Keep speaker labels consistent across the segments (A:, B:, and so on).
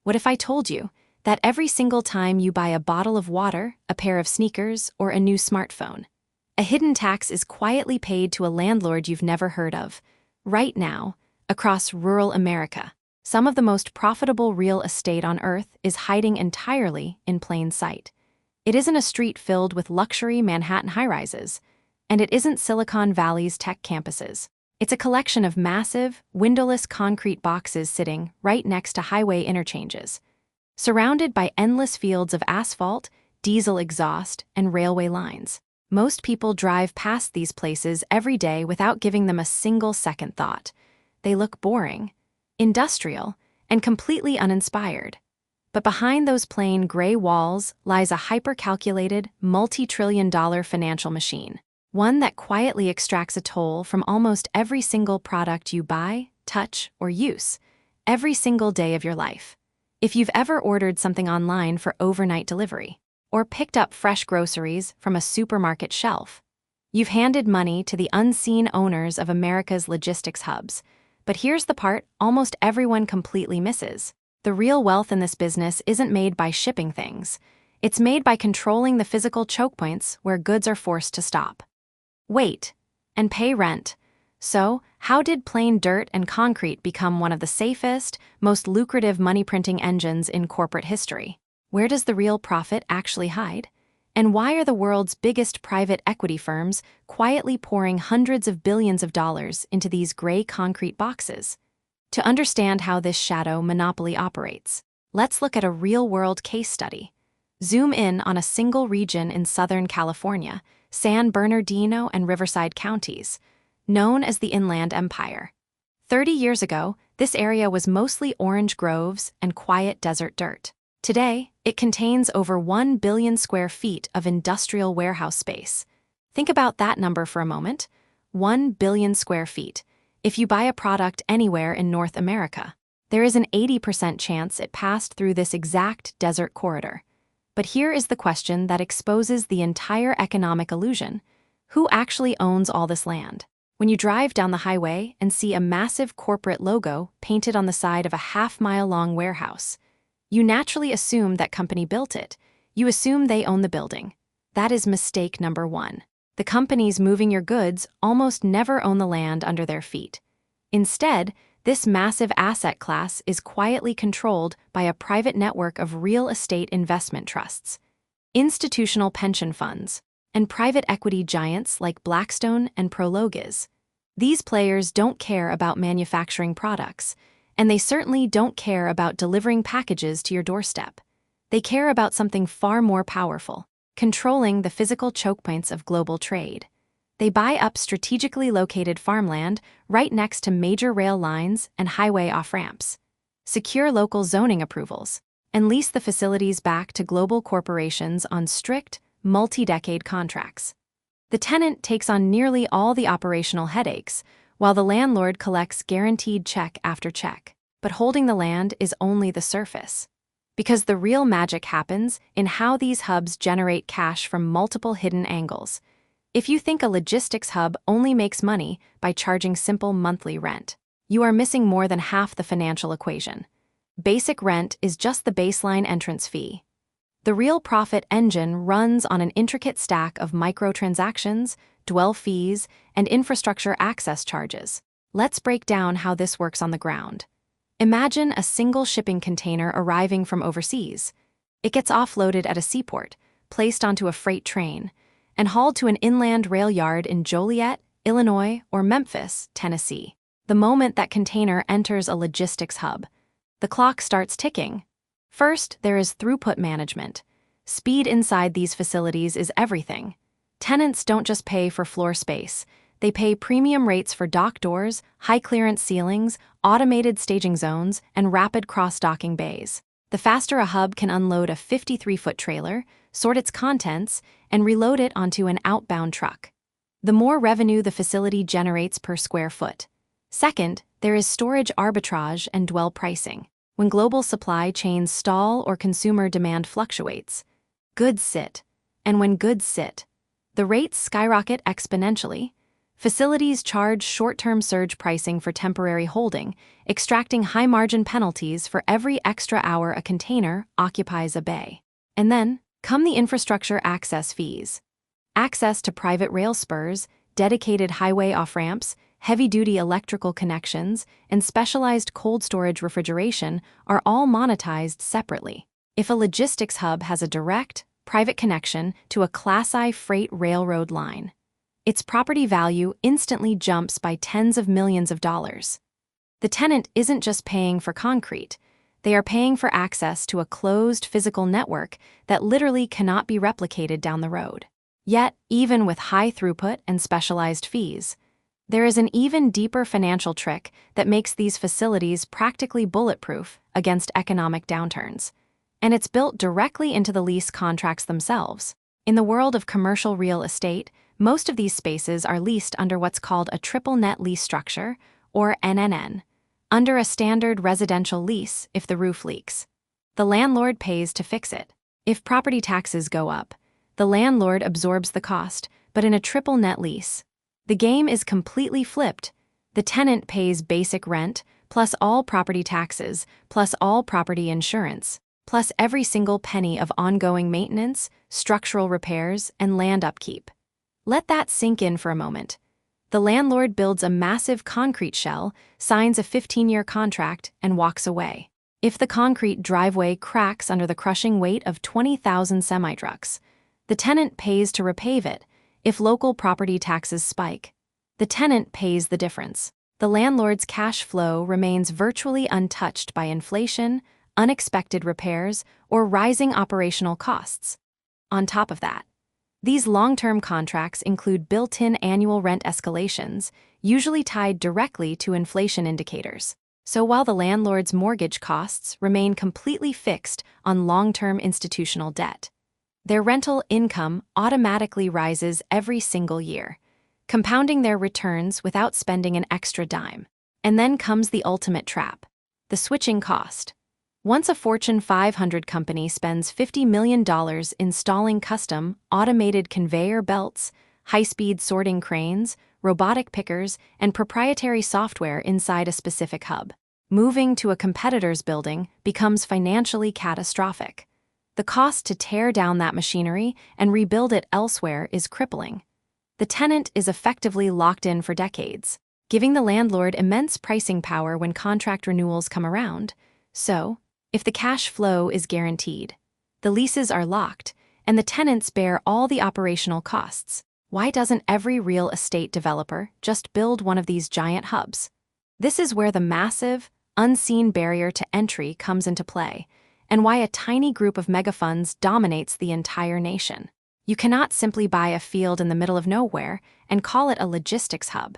A: What if I told you that every single time you buy a bottle of water, a pair of sneakers, or a new smartphone, a hidden tax is quietly paid to a landlord you've never heard of? Right now, across rural America, some of the most profitable real estate on earth is hiding entirely in plain sight. It isn't a street filled with luxury Manhattan high-rises, and it isn't Silicon Valley's tech campuses. It's a collection of massive, windowless concrete boxes sitting right next to highway interchanges, surrounded by endless fields of asphalt, diesel exhaust, and railway lines. Most people drive past these places every day without giving them a single second thought. They look boring, industrial, and completely uninspired. But behind those plain gray walls lies a hyper-calculated, multi-trillion-dollar financial machine, one that quietly extracts a toll from almost every single product you buy, touch, or use, every single day of your life. If you've ever ordered something online for overnight delivery, or picked up fresh groceries from a supermarket shelf, you've handed money to the unseen owners of America's logistics hubs. But here's the part almost everyone completely misses. The real wealth in this business isn't made by shipping things. It's made by controlling the physical choke points where goods are forced to stop, wait, and pay rent. So, how did plain dirt and concrete become one of the safest, most lucrative money-printing engines in corporate history? Where does the real profit actually hide? And why are the world's biggest private equity firms quietly pouring hundreds of billions of dollars into these gray concrete boxes? To understand how this shadow monopoly operates, let's look at a real-world case study. Zoom in on a single region in Southern California, San Bernardino and Riverside counties, known as the Inland Empire. 30 years ago, this area was mostly orange groves and quiet desert dirt. Today, it contains over 1 billion square feet of industrial warehouse space. Think about that number for a moment. 1 billion square feet. If you buy a product anywhere in North America, there is an 80% chance it passed through this exact desert corridor. But here is the question that exposes the entire economic illusion. Who actually owns all this land? When you drive down the highway and see a massive corporate logo painted on the side of a half-mile-long warehouse, you naturally assume that company built it. You assume they own the building. That is mistake number one. The companies moving your goods almost never own the land under their feet. Instead, this massive asset class is quietly controlled by a private network of real estate investment trusts, institutional pension funds, and private equity giants like Blackstone and Prologis. These players don't care about manufacturing products, and they certainly don't care about delivering packages to your doorstep. They care about something far more powerful: controlling the physical choke points of global trade. They buy up strategically located farmland right next to major rail lines and highway off-ramps, secure local zoning approvals, and lease the facilities back to global corporations on strict, multi-decade contracts. The tenant takes on nearly all the operational headaches, while the landlord collects guaranteed check after check. But holding the land is only the surface, because the real magic happens in how these hubs generate cash from multiple hidden angles. If you think a logistics hub only makes money by charging simple monthly rent, you are missing more than half the financial equation. Basic rent is just the baseline entrance fee. The real profit engine runs on an intricate stack of microtransactions, dwell fees, and infrastructure access charges. Let's break down how this works on the ground. Imagine a single shipping container arriving from overseas. It gets offloaded at a seaport, placed onto a freight train, and hauled to an inland rail yard in Joliet, Illinois, or Memphis, Tennessee. The moment that container enters a logistics hub, the clock starts ticking. First, there is throughput management. Speed inside these facilities is everything. Tenants don't just pay for floor space. They pay premium rates for dock doors, high-clearance ceilings, automated staging zones, and rapid cross-docking bays. The faster a hub can unload a 53-foot trailer, sort its contents, and reload it onto an outbound truck, the more revenue the facility generates per square foot. Second, there is storage arbitrage and dwell pricing. When global supply chains stall or consumer demand fluctuates, goods sit. And when goods sit, the rates skyrocket exponentially. Facilities charge short-term surge pricing for temporary holding, extracting high-margin penalties for every extra hour a container occupies a bay. And then come the infrastructure access fees. Access to private rail spurs, dedicated highway off-ramps, heavy-duty electrical connections, and specialized cold storage refrigeration are all monetized separately. If a logistics hub has a direct, private connection to a Class I freight railroad line, its property value instantly jumps by tens of millions of dollars. The tenant isn't just paying for concrete, they are paying for access to a closed physical network that literally cannot be replicated down the road. Yet, even with high throughput and specialized fees, there is an even deeper financial trick that makes these facilities practically bulletproof against economic downturns. And it's built directly into the lease contracts themselves. In the world of commercial real estate, most of these spaces are leased under what's called a triple net lease structure, or NNN, under a standard residential lease if the roof leaks. The landlord pays to fix it. If property taxes go up, the landlord absorbs the cost, but in a triple net lease, the game is completely flipped. The tenant pays basic rent, plus all property taxes, plus all property insurance, plus every single penny of ongoing maintenance, structural repairs, and land upkeep. Let that sink in for a moment. The landlord builds a massive concrete shell, signs a 15-year contract, and walks away. If the concrete driveway cracks under the crushing weight of 20,000 semi-trucks, the tenant pays to repave it. If local property taxes spike, the tenant pays the difference. The landlord's cash flow remains virtually untouched by inflation, unexpected repairs, or rising operational costs. On top of that, these long-term contracts include built-in annual rent escalations, usually tied directly to inflation indicators. So while the landlord's mortgage costs remain completely fixed on long-term institutional debt, their rental income automatically rises every single year, compounding their returns without spending an extra dime. And then comes the ultimate trap: the switching cost. Once a Fortune 500 company spends $50 million installing custom, automated conveyor belts, high-speed sorting cranes, robotic pickers, and proprietary software inside a specific hub, moving to a competitor's building becomes financially catastrophic. The cost to tear down that machinery and rebuild it elsewhere is crippling. The tenant is effectively locked in for decades, giving the landlord immense pricing power when contract renewals come around. So, if the cash flow is guaranteed, the leases are locked, and the tenants bear all the operational costs, why doesn't every real estate developer just build one of these giant hubs? This is where the massive, unseen barrier to entry comes into play, and why a tiny group of megafunds dominates the entire nation. You cannot simply buy a field in the middle of nowhere and call it a logistics hub.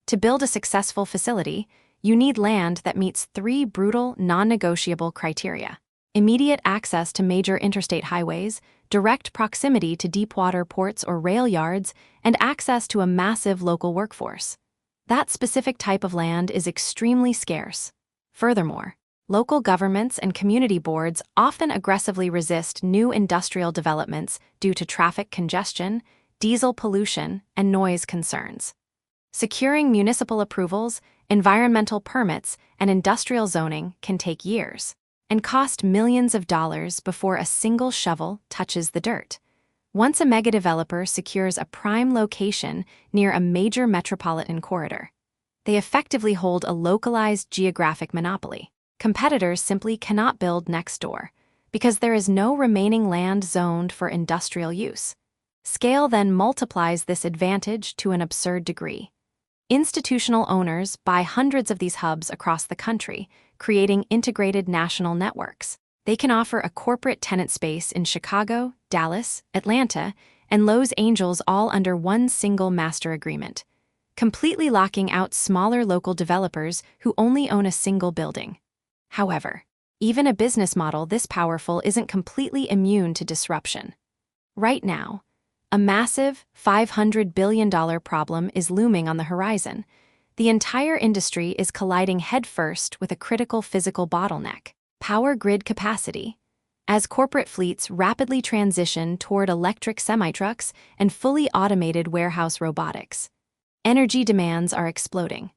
A: To build a successful facility, you need land that meets 3 brutal, non-negotiable criteria: immediate access to major interstate highways, direct proximity to deepwater ports or rail yards, and access to a massive local workforce. That specific type of land is extremely scarce. Furthermore, local governments and community boards often aggressively resist new industrial developments due to traffic congestion, diesel pollution, and noise concerns. Securing municipal approvals, environmental permits, and industrial zoning can take years and cost millions of dollars before a single shovel touches the dirt. Once a megadeveloper secures a prime location near a major metropolitan corridor, they effectively hold a localized geographic monopoly. Competitors simply cannot build next door because there is no remaining land zoned for industrial use. Scale then multiplies this advantage to an absurd degree. Institutional owners buy hundreds of these hubs across the country, creating integrated national networks. They can offer a corporate tenant space in Chicago, Dallas, Atlanta, and Los Angeles all under one single master agreement, completely locking out smaller local developers who only own a single building. However, even a business model this powerful isn't completely immune to disruption. Right now, a massive $500 billion problem is looming on the horizon. The entire industry is colliding headfirst with a critical physical bottleneck: power grid capacity. As corporate fleets rapidly transition toward electric semi-trucks and fully automated warehouse robotics, Energy demands are exploding.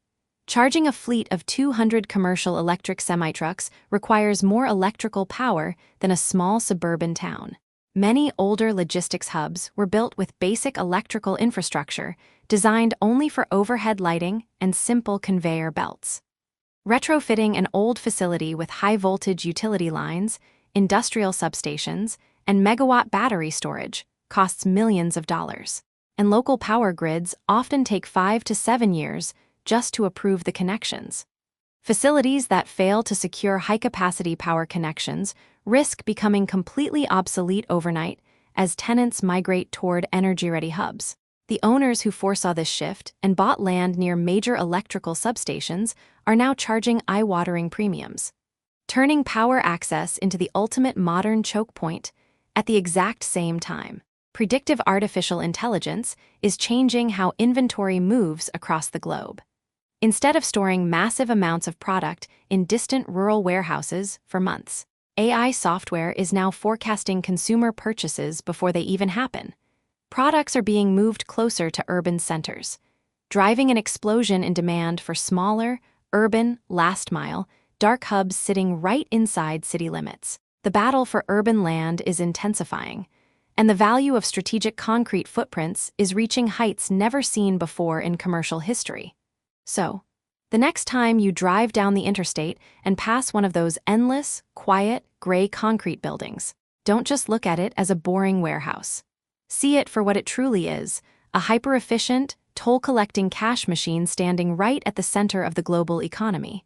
A: Charging a fleet of 200 commercial electric semi-trucks requires more electrical power than a small suburban town. Many older logistics hubs were built with basic electrical infrastructure designed only for overhead lighting and simple conveyor belts. Retrofitting an old facility with high-voltage utility lines, industrial substations, and megawatt battery storage costs millions of dollars. And local power grids often take 5 to 7 years just to approve the connections. Facilities that fail to secure high-capacity power connections risk becoming completely obsolete overnight as tenants migrate toward energy-ready hubs. The owners who foresaw this shift and bought land near major electrical substations are now charging eye-watering premiums, turning power access into the ultimate modern choke point. At the exact same time, predictive artificial intelligence is changing how inventory moves across the globe. Instead of storing massive amounts of product in distant rural warehouses for months, AI software is now forecasting consumer purchases before they even happen. Products are being moved closer to urban centers, driving an explosion in demand for smaller, urban, last-mile, dark hubs sitting right inside city limits. The battle for urban land is intensifying, and the value of strategic concrete footprints is reaching heights never seen before in commercial history. So, the next time you drive down the interstate and pass one of those endless, quiet, gray concrete buildings, don't just look at it as a boring warehouse. See it for what it truly is, a hyper-efficient, toll-collecting cash machine standing right at the center of the global economy.